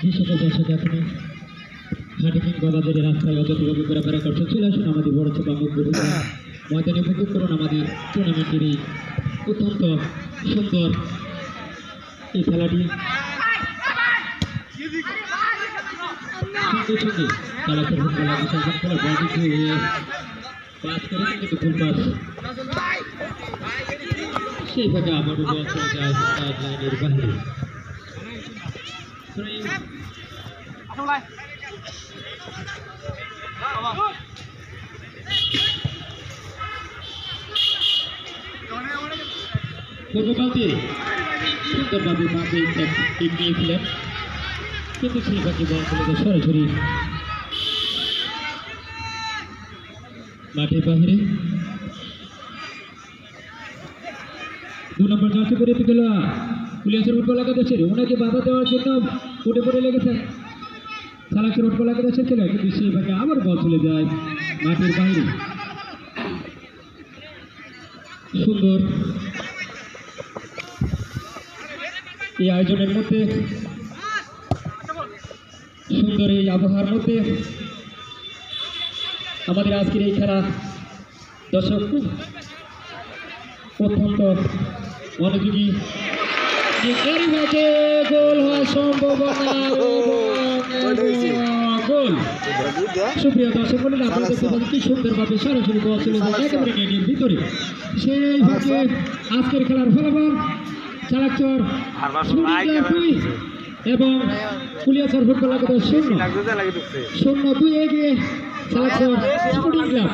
যে সকল দর্শক এখনো হাটে কিংবা বাজারে রাস্তায় অযথভাবে ঘোরাফেরা করছে, চলে আসুন আমাদের বড় ছোট ময়দানে উপভোগ করুন আমাদের টুর্নামেন্টের এই অত্যন্ত সুন্দর এই খেলাটি। সঙ্গে সঙ্গে কালাচের ফুটবল বিসর্জন করে বলটি ছুঁয়ে পাস করে কিন্তু ফুল পাস, সেই ফাঁকে আবারও বল চলে যায় লাইনের বাইরে। পূর্বপাতে সুন্দরভাবে মাঠে টিম নিয়েছিলেন, কিন্তু সেই ফাঁকে বল চলে যায় সরাসরি মাঠের বাহিরে। 2 নম্বর জার্সি পরে খেলা পুলিশের ফুটবল একাদশের ওনাকে বাধা দেওয়ার জন্য উঠে পড়ে লেগেছেন সালাকের ফুটবল একাদশের খেলা, কিন্তু সেই ফাঁকে আবার বল চলে যায় মাঠের বাইরে। সুন্দর এই আয়োজনের মধ্যে, সুন্দর এই আবহাওয়ার মধ্যে আমাদের আজকের এই খেলা দর্শক অত্যন্ত মনোযোগী। গোল হওয়ার সম্ভাবনা, গোল। সুপ্রিয় দর্শক বলেন আপনারা দেখতে পাচ্ছেন কি সুন্দরভাবে সরাসরি বল চলে যায় একেবারে নেটের ভিতরে। সেই ভাবে আজকের খেলার ফলাফল চালাকচর 2 এবং কুলিয়াচর ফুটবল একাদশ 0-2 এগিয়ে চালাকচর স্পোর্টিং ক্লাব।